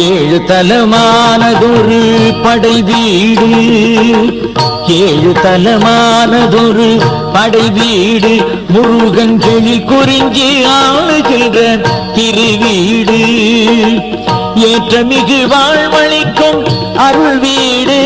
ஏழு தலமானதொரு படை வீடு, ஏழு தலமானதொரு படை வீடு, முருகன் கிளி குறிஞ்சி ஆளுகின்ற திருவீடு, ஏற்றமிகு வாழ்வழிக்கும் அருள் வீடு,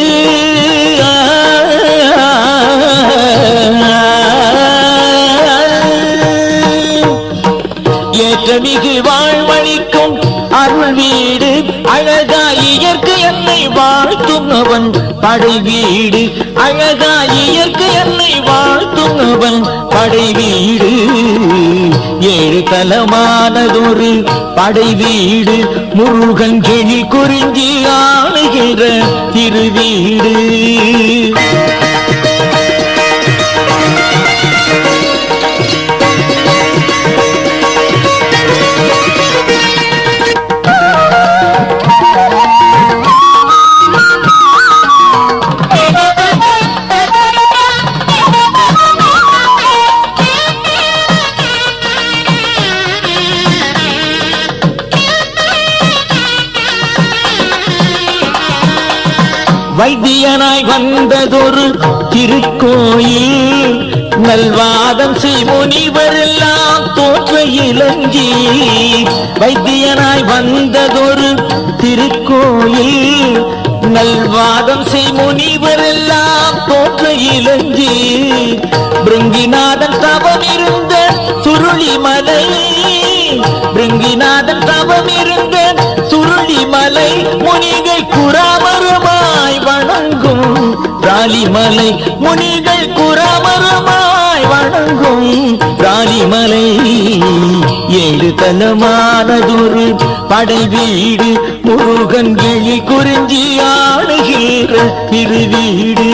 ஏற்றமிகு வாழ்வழிக்கும் அருள் வீடு, அழகாய் இயற்கை என்னை வாழ்த்தும் அவன் படை வீடு, அழகாய் இயற்கை என்னை வாழ்த்தும் அவன் படை வீடு, ஏழு தலமானதொரு படை வீடு, முருகன் கிளி குறிஞ்சி ஆளுகின்ற திருவீடு. வைத்தியனாய் வந்ததொரு திருக்கோயில், நல்வாதம் செய் முனிவரெல்லாம் தோற்ற இளஞ்சி, வைத்தியனாய் வந்ததொரு திருக்கோயில், நல்வாதம் செய் முனிவரெல்லாம் தோற்ற இளஞ்சி, பிருங்கிநாதன் தவம் இருந்த சுருளிமலை, பிருங்கிநாதன் தவம் இருந்த சுருளிமலை, முனிகள் குராமரமாய் வணங்கும் ராலிமலை, முனிகள் குராமரமாய் வணங்கும் ராலிமலை, ஏழு தலமானதொரு படை வீடு, முருகன் கிளி குறிஞ்சி ஆளுகிற திருவீடு.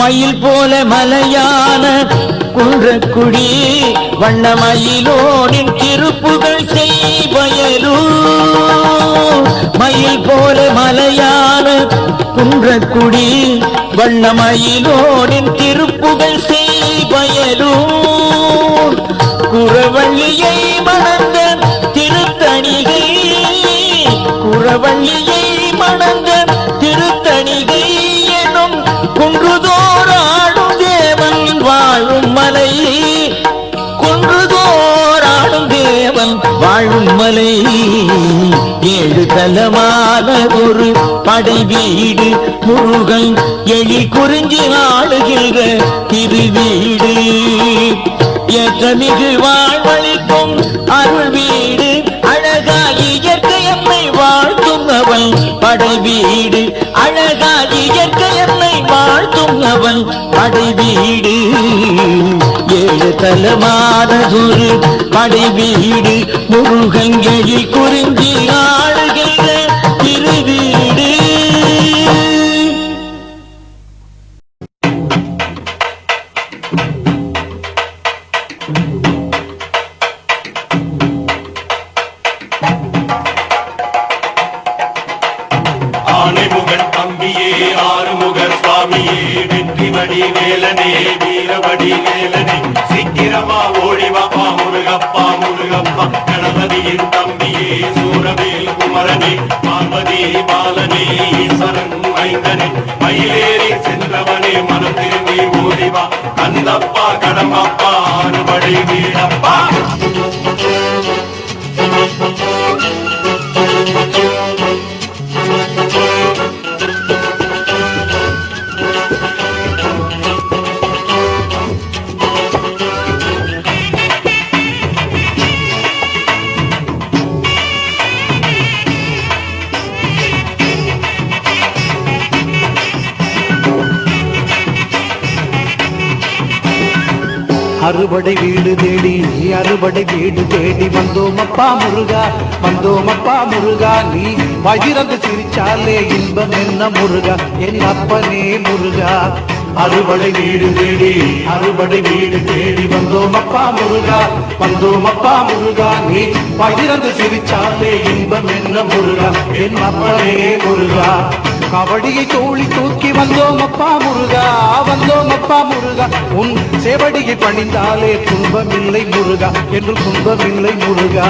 மயில் போல மலையான குன்றக்குடி, வண்ணமயிலோனின் திருப்புகள் செய்வயலூ, மயில் போல மலையான குன்றக்குடி, வண்ணமயிலோனின் திருப்புகள் செய்வயலூ, குறவள்ளியை மணந்த திருத்தணிகை, குறவள்ளியை மணந்த திருத்தணிகை எனும் குன்றுதோறாடும் தேவன் வாழும் மலை, குன்றுதோறாடும் தேவன் வாழும் மலை, ஏழு தலமானதொரு படை வீடு, முருகன் எழி குறிஞ்சி ஆளுகின்ற திருவீடு, ஏற்றமிகு வாழ்வழிக்கும் அருள் வீடு, அழகாய் இயற்கை என்னை வாழ்த்தும் அவன் படை வீடு, அழகாய் இயற்கை என்னை வாழ்த்தும் அவன் படை வீடு, ஏழு தலமானதொரு படை வீடு, முருகன் எழி குறிஞ்சி ஆளுகின்ற திருவீடு. ஆனைமுகன் தம்பியே ஆறுமுகர் சுவாமியே, வெற்றிவடி வேலனே வீரவடி வேலனே, சீக்கிரமா ஓடிவாப்பா முருகப்பா முருகப்பா, கணபதியின் தம்பியே சூரவேல் குமரனே, பார்வதி பாலனே ஈஸ்வரன் மைந்தனே, மயிலேறி சென்றவனே மனம் திரும்பி ஓடிவா, கந்தப்பா கடம்பப்பா ஆறுபடை வீடப்பா. அறுபடை வீடு தேடி அறுபடை வீடு தேடி வந்தோமப்பா முருகா வந்தோமப்பா முருகா நீ வயிறந்து சிரிச்சாலே இன்பம் என்ன முருகா என் அப்பனே முருகா அறுபடை வீடு தேடி அறுபடை வீடு தேடி வந்தோமப்பா முருகா வந்தோமப்பா முருகா நீ வயிறந்து சிரிச்சாலே இன்பம் என்ன முருகா என் அப்பனே முருகா கபடியை தோழி தூக்கி வந்தோமப்பா முருகா வந்தோமப்பா முருகா உன் சேவடியை பணிந்தாலே துன்பமில்லை முருகா என்று துன்பமில்லை முருகா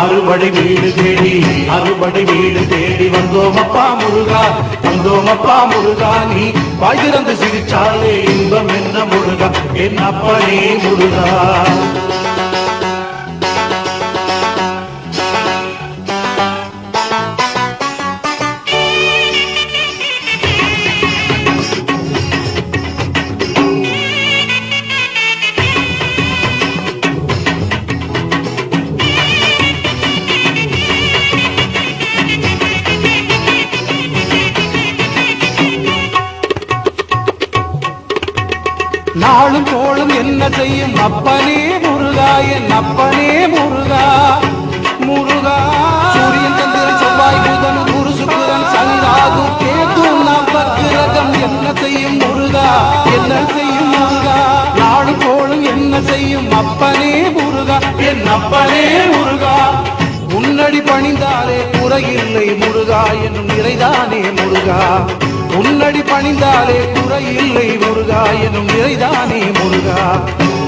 அறுபடை வீடு தேடி அறுபடை வீடு தேடி வந்தோமப்பா முருகா வந்தோமப்பா முருகா நீ வாய்திறந்து சிரிச்சாலே இன்பம் என்ன முருகா என் அப்பனே முருகா நாளும் கோளும் என்ன செய்யும் அப்பனே முருகா என் அப்பனே முருகா முருகா சூரியன் சந்திரன் செவ்வாய் புதன் குரு சுக்கிரன் சனி ராகு கேது நவக்கிரகம் என்ன செய்யும் முருகா என்ன செய்யும் முருகா நாளும் கோளும் என்ன செய்யும் அப்பனே முருகா என் அப்பனே முருகா உன்னடி பணிந்தாலே குறையில்லை முருகா என்னும் நிறைதானே முருகா உன்னடி பணிந்தாலே குறையில்லை முருகா என்னும் நிறைதானே முருகா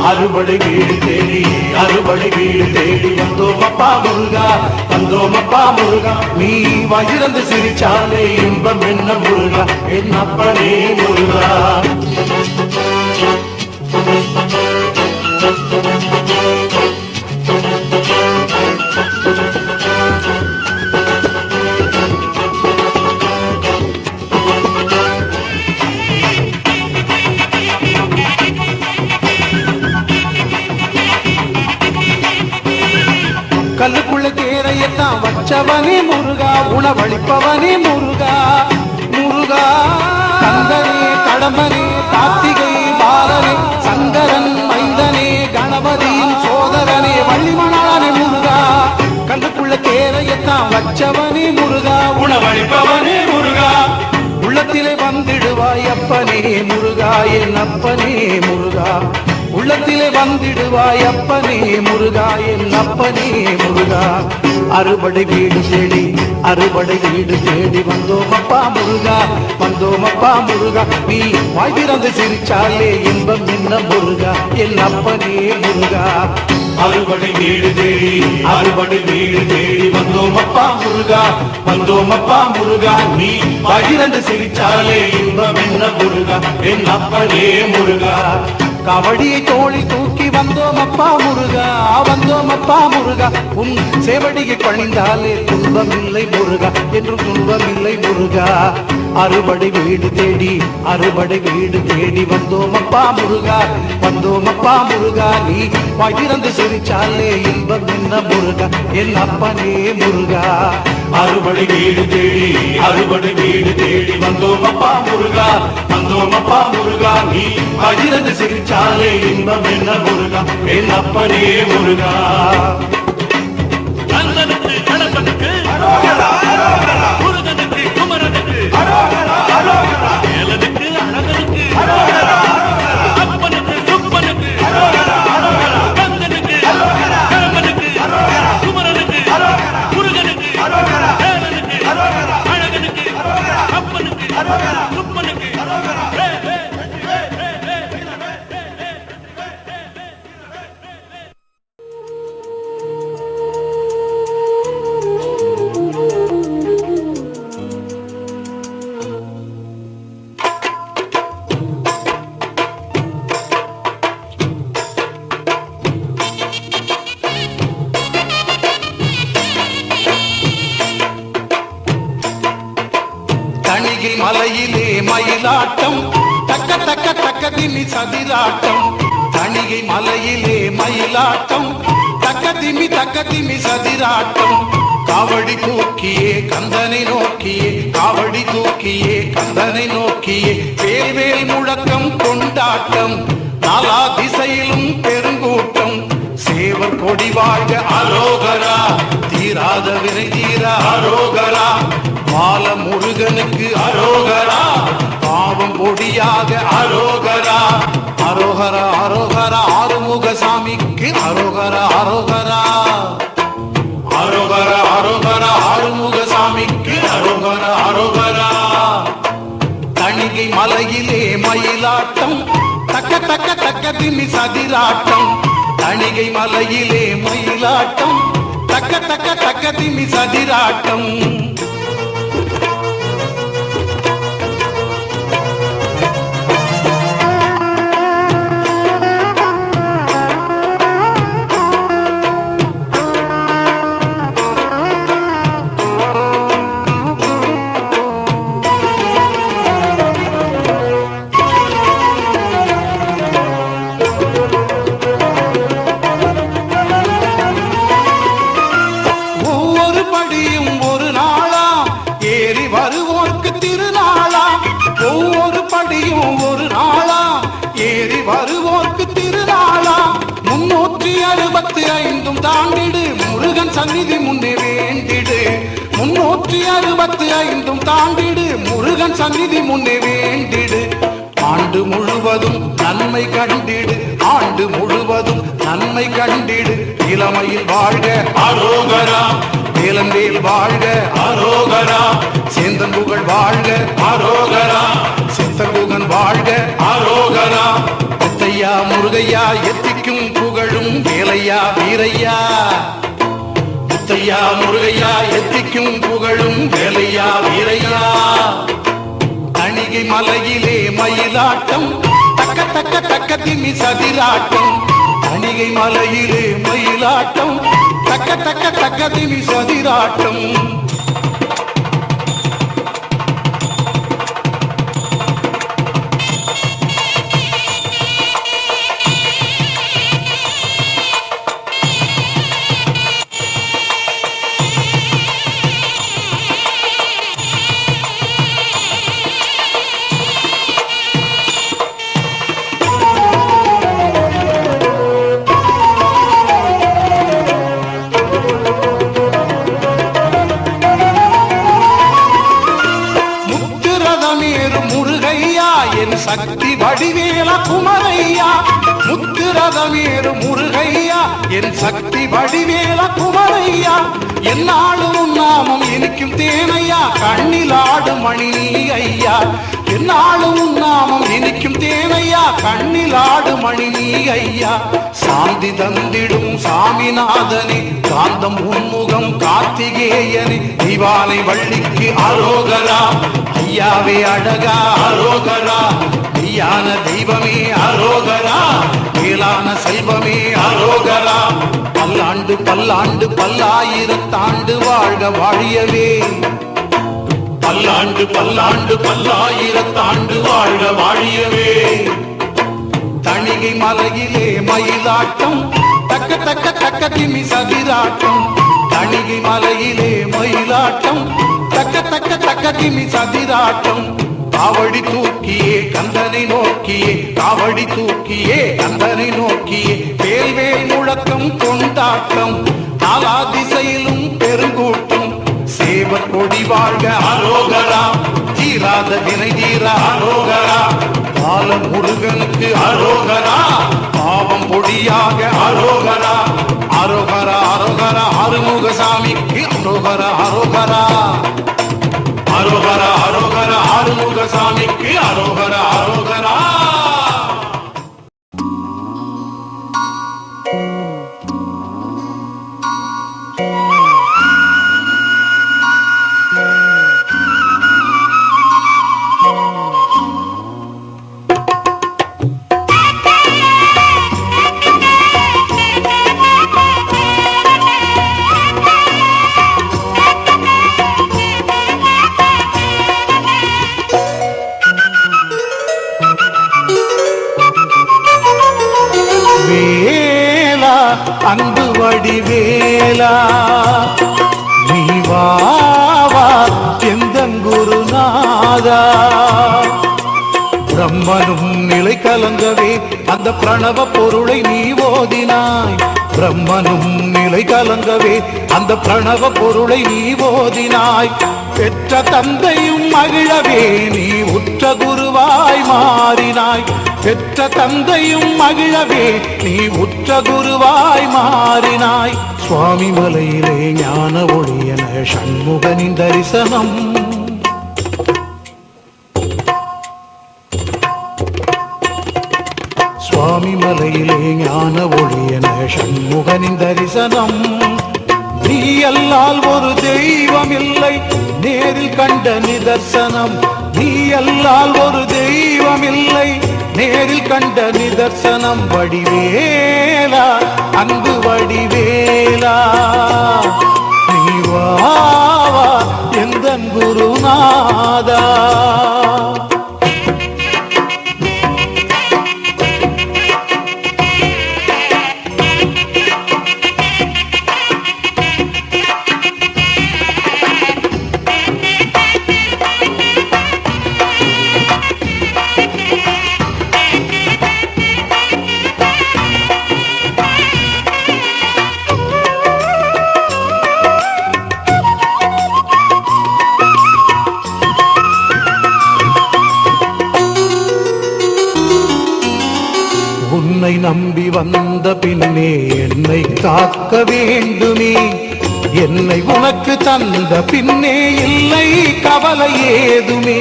அறுபடை வீடு தேடி அறுபடை வீடு தேடி வந்தோமப்பா முருகா வந்தோமப்பா முருகா நீ வயிறந்து சிரிச்சாலே இன்பம் என்ன முருகா என் அப்பனே முருகா கல்லுக்குள்ள தேரையத்தான் வச்சவனே முருகா உணவளிப்பவனே முருகா முருகா கந்தனே கடம்பனே கார்த்திகை பாலனே சங்கரன் மைந்தனே கணபதியின் சோதரனே வள்ளிமணாளனே முருகா கல்லுக்குள்ள தேரையத்தான் வச்சவனே முருகா உணவளிப்பவனே முருகா உள்ளத்திலே வந்திடுவாய் அப்பனே முருகா என் அப்பனே முருகா உள்ளத்திலே வந்திடுவாய் அப்பனே முருகா என் அப்பனே முருகா அறுபடை வீடு தேடி அறுபடை வீடு தேடி வந்தோமப்பா முருகா வந்தோமப்பா முருகா நீ வாய்திறந்து சிரிச்சாலே இன்பம் என்ன முருகா என் அப்பனே முருகா அறுபடை வீடு தேடி அறுபடை வீடு தேடி வந்தோமப்பா முருகா வந்தோமப்பா முருகா நீ வாய்திறந்து சிரிச்சாலே இன்பம் என்ன முருகா என் அப்பனே முருகா கபடியை தோழி தூக்கி வந்தோமப்பா முருகா வந்தோமப்பா முருகா உன் சேவடியை பணிந்தாலே துன்பமில்லை முருகா என்று துன்பமில்லை முருகா அறுபடை வீடு தேடி அறுபடை வீடு தேடி வந்தோமப்பா முருகா வந்தோமப்பா முருகா நீ பகிர்ந்து சிரிச்சாலே இன்பம் என்ன முருகா என் அப்பனே முருகா அறுபடை வீடு தேடி அறுபடை வீடு தேடி வந்தோமப்பா முருகா வந்தோமப்பா முருகா நீ பகிர்ந்து சிரிச்சாலே இன்பம் என்ன முருகா என் அப்பனே முருகா கந்தனுக்கு கணபனுக்கு முருகனுக்கு குமரனுக்கு வேலனுக்கு அழகனுக்கு அப்பனுக்கு குப்பனுக்கு கந்தனுக்கு கணபனுக்கு குமரனுக்கு முருகனுக்கு வேலனுக்கு அழகனுக்கு அப்பனுக்கு குப்பனுக்கு மலையிலே மயிலாட்டம் தக்க தக்க தக்க திமி சதிராட்டம் தணிகை மலையிலே மயிலாட்டம் தக்க திமி சதிராட்டம் காவடி தூக்கியே கந்தனை நோக்கியே காவடி தூக்கியே கந்தனை நோக்கியே வேல் வேல் முழக்கம் கொண்டாட்டம் நாலா திசையிலும் பெருங்கூட்டம் சேவர் கொடி வாழ்க அரோகரா தீராத வினை தீர அரோகரா பால முருகனுக்கு அரோகரா பாவம் பொடியாக அரோகரா அரோகரா அரோகரா ஆறுமுக சாமிக்கு அரோகரா அரோகரா அரோகரா அரோகரா ஆறுமுக சாமிக்கு அரோகரா அரோகரா தணிகை மலையிலே மயிலாட்டம் தக்க தக்க தக்க திமி சதிராட்டம் தணிகை மலையிலே மயிலாட்டம் தக்க தக்க தக்க திமி சதிராட்டம் வருவோர்க்கு திருநாளா 365 தாண்டிடு முருகன் சந்நிதி முன்னே வேண்டிடு 365 தாண்டிடு முருகன் சந்நிதி முன்னே வேண்டிடு ஆண்டு முழுவதும் நன்மை கண்டிடு ஆண்டு முழுவதும் நன்மை கண்டிடு இளமையில் வாழ்க அரோகரா வேலந்தேல் வாழ்க அரோகரா சேந்தன் புகழ் வாழ்க அரோகரா சித்தகுகன் வாழ்க அரோகரா முத்தையா முருகையா எத்திக்கும் புகழும் வேலையா வீரையா முத்தையா முருகையா எத்திக்கும் புகழும் வேலையா வீரையா தணிகை மலையிலே மயிலாட்டம் தக்க தக்க தக்க திமி சதிராட்டம் தணிகை மலையிலே மயிலாட்டம் தக்க தக்க தக்க திமி சதிராட்டம் சக்தி வடிவேல குமரையா முத்துரதமேறு முருகையா என் சக்தி வடிவேல குமரையா என்னாலும் நாமம் இனிக்கும் தேனையா கண்ணில் ஆடும் மணி நீ ஐயா என்னாலும் நாமம் இனிக்கும் தேனையா கண்ணில் ஆடும் மணி நீ ஐயா சாந்தி தந்திடும் சாமிநாதனே காந்தம் உன்முகம் கார்த்திகேயனே திவானை வள்ளிக்கு அரோகரா ஐயாவே அழகா அரோகரா மெய்யான தெய்வமே அரோகரா மேலான செல்வமே அரோகரா பல்லாண்டு பல்லாண்டு பல்லாயிரத்தாண்டு வாழ்க வாழியவே பல்லாண்டு பல்லாண்டு பல்லாயிரத்தாண்டு வாழ்க வாழியவே தணிகை மலையிலே மயிலாட்டம் தக்க தக்க தக்க திமி சதிராட்டம் தணிகை மலையிலே மயிலாட்டம் தக்க தக்க தக்க திமி சதிராட்டம் காவடி தூக்கியே கந்தனை நோக்கியே காவடி தூக்கியே கந்தனை நோக்கியே வேல்வேல் முழக்கம் கொண்டாட்டம் நாலா திசையிலும் பெருங்கூட்டம் சேவர் கொடி வாழ்க அரோகரா தீராத வினை தீர அரோகரா பால முருகனுக்கு அரோகரா பாவம் பொடியாக அரோகரா அரோகரா அரோகரா ஆறுமுகசாமிக்கு அரோகரா அரோகரா அரோகரா அரோகரா ஆறுமுகசாமிக்கு அரோகரா அரோகரா அன்பு வடிவேலா நீ வா எந்தன் குருநாதா பிரம்மனும் நிலை கலங்கவே அந்த பிரணவ பொருளை நீ ஓதினாய். பிரம்மனும் நிலை கலங்கவே அந்த பிரணவ பொருளை நீ ஓதினாய். பெற்ற தந்தையும் மகிழவே நீ உற்ற குருவாய் மாறினாய். பெற்ற தந்தையும் மகிழவே நீ உற்ற குருவாய் மாறினாய். சுவாமி மலையிலே ஞான ஒளியன சண்முகனின் தரிசனம். சுவாமி மலையிலே ஞான ஒளியன சண்முகனின் தரிசனம். நீ அல்லால் ஒரு தெய்வம் இல்லை நேரில் கண்ட நிதர்சனம். நீ அல்லால் ஒரு தெய்வம் இல்லை நேரில் கண்ட நிதர்சனம். வடிவேலா அன்பு வடிவேலா நீ வா எந்தன் குருநாதா. உன்னை நம்பி வந்த பின்னே என்னை காக்க வேண்டுமே. என்னை உனக்கு தந்த பின்னே இல்லை கவலை ஏதுமே.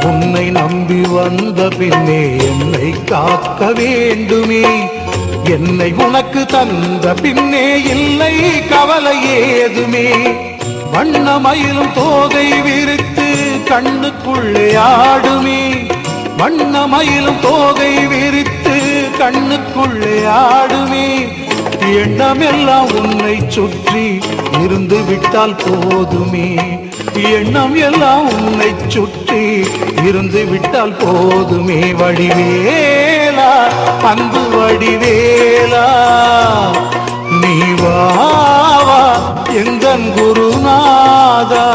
உன்னை நம்பி வந்த பின்னே என்னை காக்க வேண்டுமே. என்னை உனக்கு தந்த பின்னே இல்லை கவலை ஏதுமே. வண்ணமயிலும் தோகை விரித்து கண்ணுக்குள்ளே ஆடுமே. வண்ணமயிலும் தோகை விரித்து கண்ணுக்குள்ளே ஆடுமே. எண்ணமெல்லாம் உன்னை சுற்றி இருந்து விட்டால் போதுமே. எண்ணம் எல்லாம் உன்னை சுற்றி இருந்து விட்டால் போதுமே. வடிவேலா அன்பு வடிவேலா நீ வா எந்தன் குருநாதா.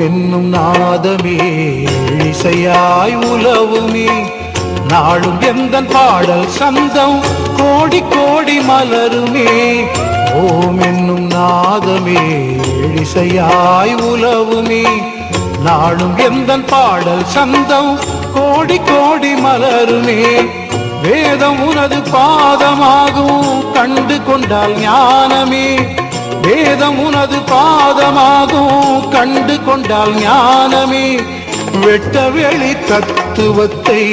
என்னும் நாதமே இசையாய் உலவுமே. நாளும் எந்தன் பாடல் சந்தம் கோடி கோடி மலருமே. ஓம் என்னும் நாதமே இசையாய் உலவுமே. நாளும் எந்தன் பாடல் சந்தம் கோடி கோடி மலருமே. வேதம் உனது பாதமாகும் கண்டு கொண்டால் ஞானமே. வேதம் உனது பாதமாகும் கண்டு கொண்டால் ஞானமே. வெட்ட வெளி தத்துவத்தை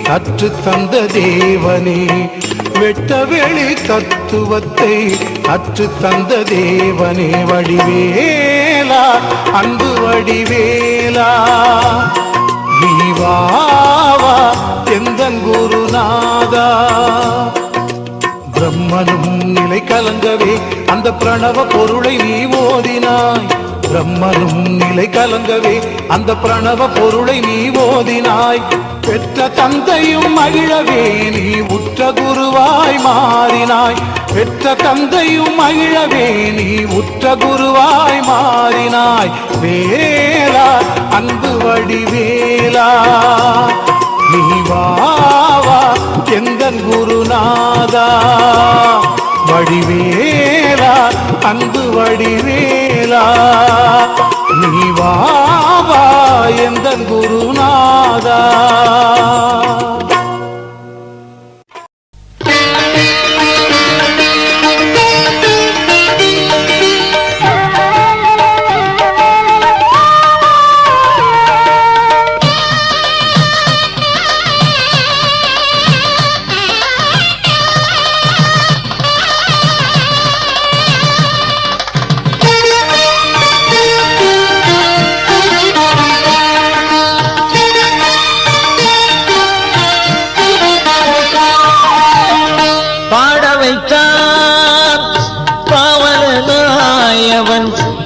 கற்று தந்த தேவனே. வெட்ட வெளி தத்துவத்தை கற்று தந்த தேவனே. வடிவேலா அன்பு வடிவேலா நீ வா எந்தன் குருநாதா. பிரம்மனும் நிலை கலங்கவே அந்த பிரணவ பொருளை நீ ஓதினாய். பிரம்மனும் நிலை கலங்கவே அந்த பிரணவ பொருளை நீ ஓதினாய். பெற்ற தந்தையும் மகிழவே நீ உற்ற குருவாய் மாறினாய். பெற்ற தந்தையும் மகிழவே நீ உற்ற குருவாய் மாறினாய். வேலா அன்பு வடிவேலா நீ வா எந்தன் குருநாதா. வடிவேலா அன்பு வடிவேலா நீ வா எந்தன் குருநாதா. Thank you.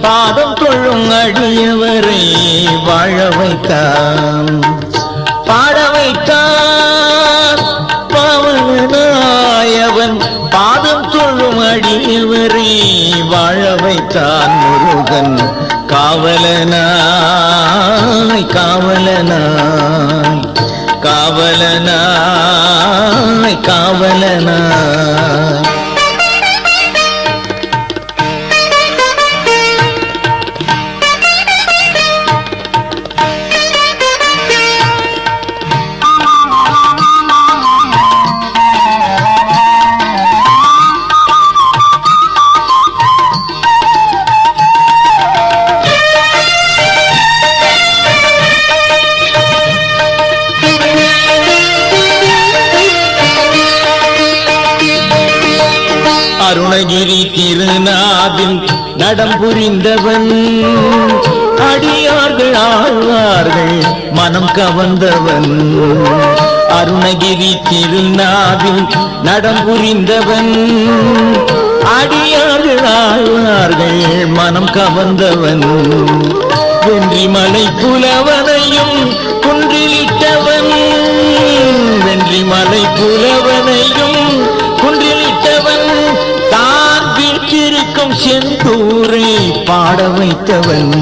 பாதம் தொழும் அடியவரை வாழ வைத்தான் பாட வைத்தான் பாவனாயவன் பாதம் தொழும் அடியவரை வாழ வைத்தான் முருகன் காவலனாய் காவலனாய் காவலனாய் காவலனாய் அருணகிரி திருநாவில் நடம் புரிந்தவன் அடியார்கள் ஆழ்வார்கள் மனம் கவர்ந்தவன் அருணகிரி திருநாவில் நடம் புரிந்தவன் அடியார்கள் ஆழ்வார்கள் மனம் கவர்ந்தவன் வென்றிமலை புலவனையும் குன்றிலிட்டவன் வென்றிமலை புலவனையும் குன்றிலிட்டவன் தான் வீட்டிருக்கும் செந்தூரை பாட வைத்தவன்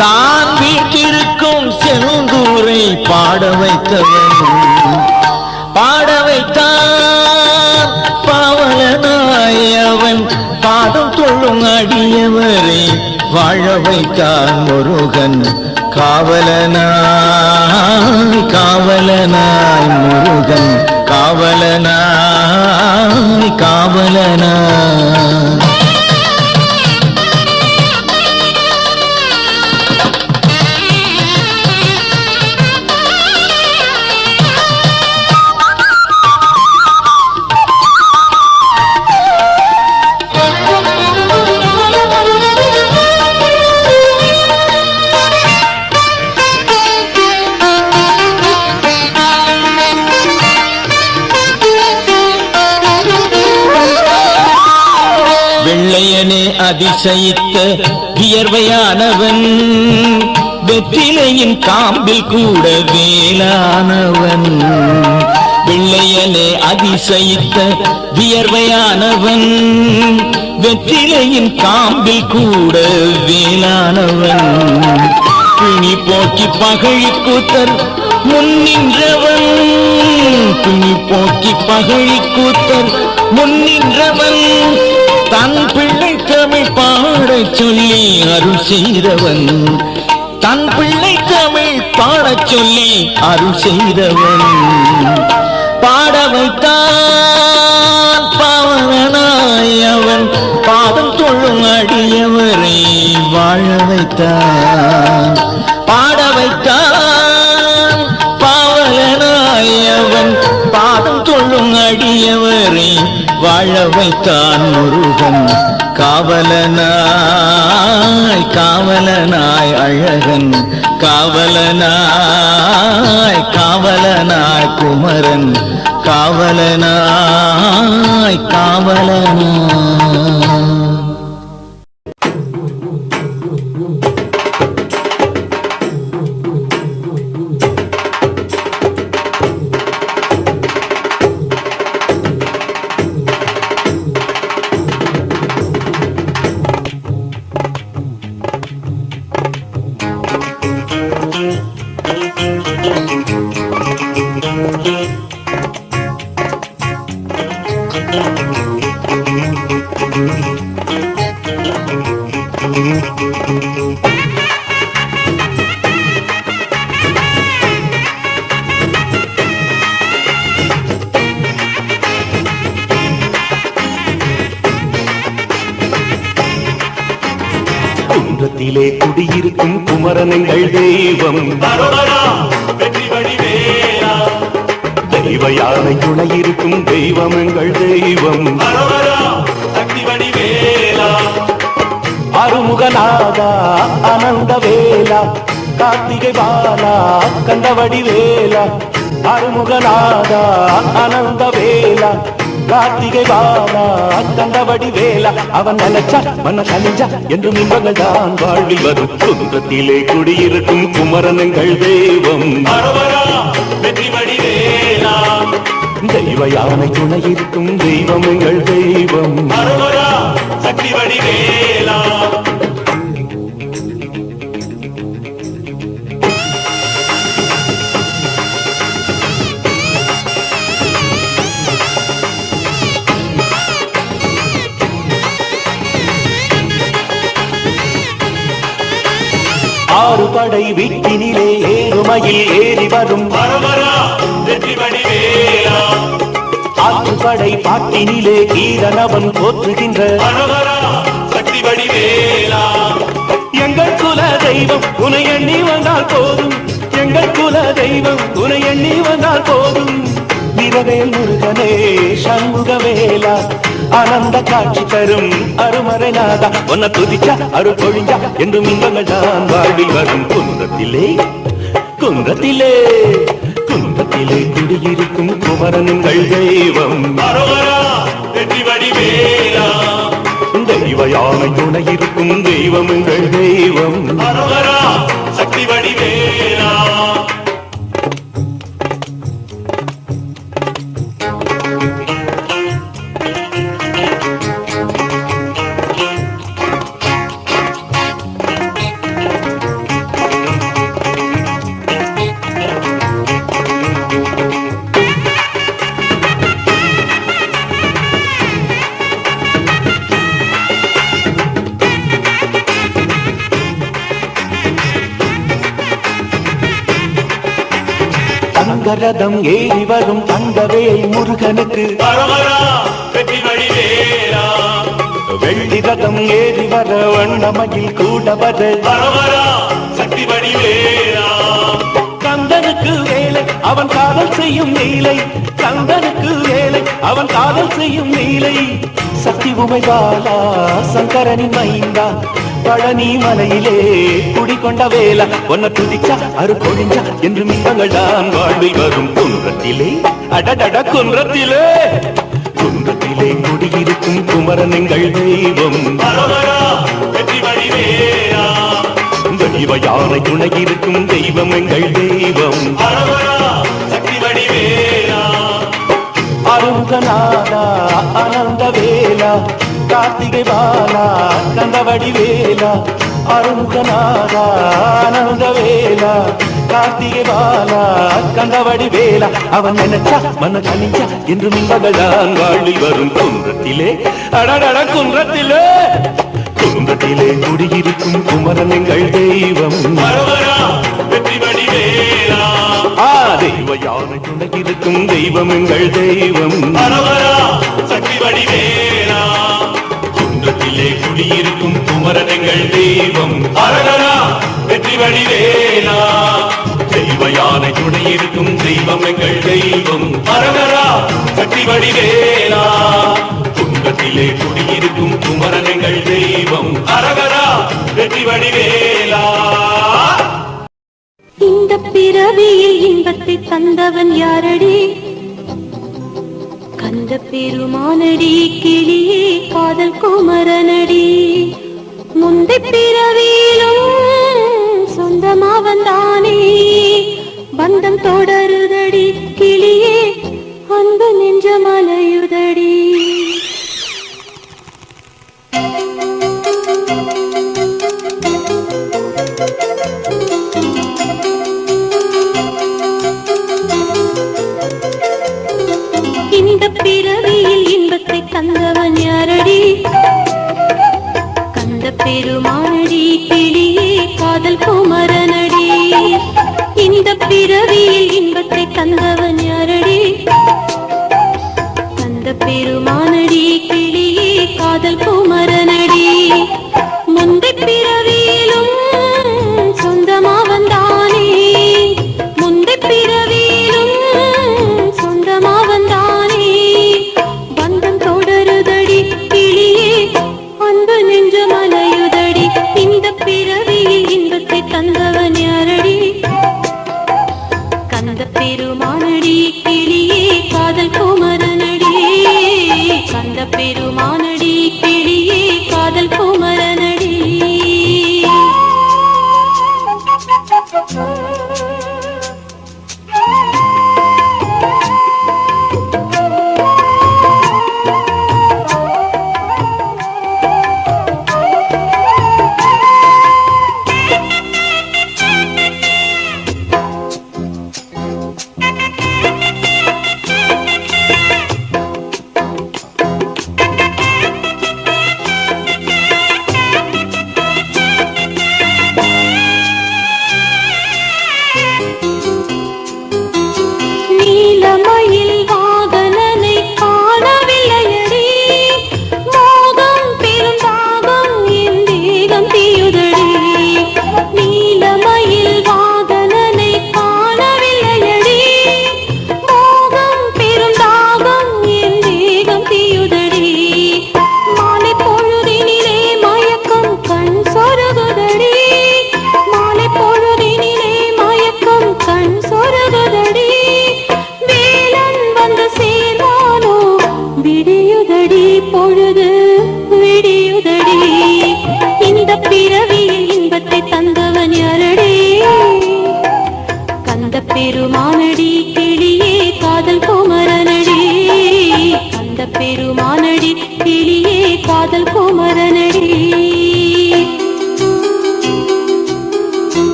தான் வீட்டிருக்கும் செந்தூரை பாட வைத்தவன் பாட வைத்தான் பாவலனாய் அவன் பாதம் தொழும் அடியவரை வாழ வைத்தான் முருகன் காவலனாய் காவலனாய் முருகன் காவலனாய் காவலனாய் வெள்ளையனே அதிசயித்த வியர்வையானவன் வெற்றிலையின் காம்பில் கூட வேளானவன் வெள்ளையனே அதிசயித்த வியர்வையானவன் வெற்றிலையின் காம்பில் கூட வேளானவன் பிணி போக்கி பகழி கூத்தர் முன்னின்றவன் பிணி போக்கி பகழி கூத்தர் முன்னின்றவன் தன் பிள்ளை தமிழ் பாடச் சொல்லி அருள் செய்தவன் தன் பிள்ளை தமிழ் பாடச் சொல்லி அருள் செய்தவன் பாட வைத்தான் பாவனாய் அவன் பாதம் தொழும் அடியவரை வாழ வைத்தான் பாட வைத்தான் பாவனாய் அவன் பாதம் தொழும் அடியவரை வாழ வைத்தான் முருகன் காவலனாய் காவலனாய் அழகன் காவலனாய் காவலனாய் குமரன் காவலனாய் காவலனாய் குன்றத்திலே குடியிருக்கும் குமரனங்கள் தெய்வம் தெய்வ யானை துணையிருக்கும் தெய்வமங்கள் தெய்வம் அருமுகநாதா அனந்த வேலா கார்த்திகை பாலா கண்டவடி வேலா அருமுகநாதா அனந்த வேலா கார்த்திகை வாலா கந்தவடி வேலா அவன் நினைச்சா மன கனிஞ்சா என்று இன்பங்கள் தான் வாழ்வில் வரும் குன்றத்திலே குடியிருக்கும் குமரனங்கள் தெய்வம் வெற்றிமணி வேலா தெய்வ யானை துணை இருக்கும் தெய்வம் எங்கள் தெய்வம் சக்தி வடி வேலா ஆறு படை வீட்டினிலே ஏறுமையில் ஏறி வரும் வெற்றிமணி வேலா ஆறு படை பாட்டினிலே கீரனவன் போற்றுகின்ற சக்தி வடி வேலா எங்கள் குல தெய்வம் உனை எண்ணி வந்தால் போதும் எங்கள் குல தெய்வம் உனை எண்ணி வந்தால் போதும் வீரவேல் முருகனே சண்முக வேலா ஆனந்த காட்சி தரும் அருமறை நாதா உன்னை துதிச்சா அருள் பொழிஞ்சா என்றும் இன்பங்கள் தான் வாழ்வில் வரும் குன்றத்திலே குன்றத்திலே குன்றத்திலே குடியிருக்கும் குமரன்கள் தெய்வம் வெற்றி வடி வேலா தெய்வ யானை துணை இருக்கும் தெய்வம் எங்கள் தெய்வம் சக்தி வடி வேலா தங்கரதம் ஏறி வரும் தங்கவேல் முருகனுக்கு வெற்றி வடி வேலா வெள்ளி ரதம் ஏறி வர வண்ணமயில் கூட வர சக்தி வடி வேலா கந்தனுக்கு வேலை அவன் காதல் செய்யும் நீலை கந்தனுக்கு வேலை அவன் காதல் செய்யும் நீலை சக்தி உமைபாலா சங்கரனின் மைந்தா பழனி மலையிலே குடிகொண்ட வேலா ஒன்ன துதிச்சா அரு கொழிஞ்சா என்று மின்பங்கள் தான் வாழ்வில் வரும் குன்றத்திலே அடடட குன்றத்திலே குன்றத்திலே குடியிருக்கும் குமரனங்கள் தெய்வம் வெற்றி வடி வேலா தெய்வ யானை துணை இருக்கும் தெய்வம் எங்கள் தெய்வம் சக்தி வடி வேலா அருங்கநாதா ஆனந்த வேலா கார்த்திகை பாலா கந்தவடி வேலா அருங்கநாதா ஆனந்த வேலா கார்த்திகை பாலா கந்தவடி வேலா அவன் நினைச்சா மன கனிஞ்சா என்று மின்பகள் தான் வாழ்வில் வரும் குன்றத்திலே அடடட குன்றத்திலே குன்றத்திலே குடியிருக்கும் குமரனங்கள் தெய்வம் வெற்றி வடி வேலா தெய்வ யானை துணை இருக்கும் தெய்வம் எங்கள் தெய்வம் சக்தி வடி வேலா குன்றத்திலே குடியிருக்கும் குமரனங்கள் தெய்வம் வெற்றி வடி வேலா தெய்வ யானை துணை இருக்கும் தெய்வம் எங்கள் தெய்வம் சக்தி வடி வேலா குன்றத்திலே குடியிருக்கும் குமரனங்கள் தெய்வம் வெற்றி வடி வேலா இந்த பிறவியில் இன்பத்தை தந்தவன் யாரடி கந்த பெருமானடி கிளியே காதல் குமரனடி முந்தை பிறவியிலும் சொந்தமா வந்தானே பந்தம் தொடருதடி கிளியே அன்பு நெஞ்சமலையுதடி இந்த பிறவியில் இன்பத்தை தந்தவன் யாரடி கந்த பெருமானடி கிளியே காதல் குமரனடி இந்த பிறவியில் இன்பத்தை தந்தவன் யாரடி கந்த பெருமானடி கிளியே காதல் குமரனடி முந்தை பிறவியிலும் சொந்தமா வந்தானே முந்தை பிறவியிலும் சொந்தமா வந்தானே பந்தம் தொடருதடி கிளியே அன்பு நெஞ்சமலையுதடி இந்த பிறவியில் இன்பத்தை தந்தவன் யாரடி கந்த பெருமானடி கிளியே காதல் குமரனடி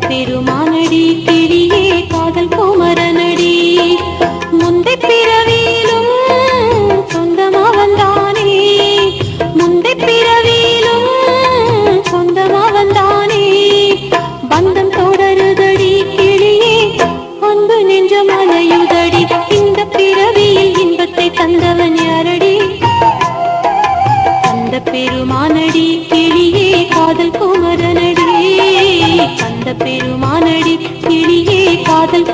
பெருமானடி கிளியே காதல் குமரனடி முந்தை பிறவியிலும் சொந்தமா வந்தானே முந்தை பிறவியிலும் சொந்தமா வந்தானே பந்தம் தொடருதடி கிளியே அன்பு நெஞ்சம் அலையுதடி இந்த பிறவியில் இன்பத்தை தந்தவன் யாரடி அந்த பெருமானடி கிளியே காதல் குமரனடி அந்த பெருமானடி கிளியே காதல்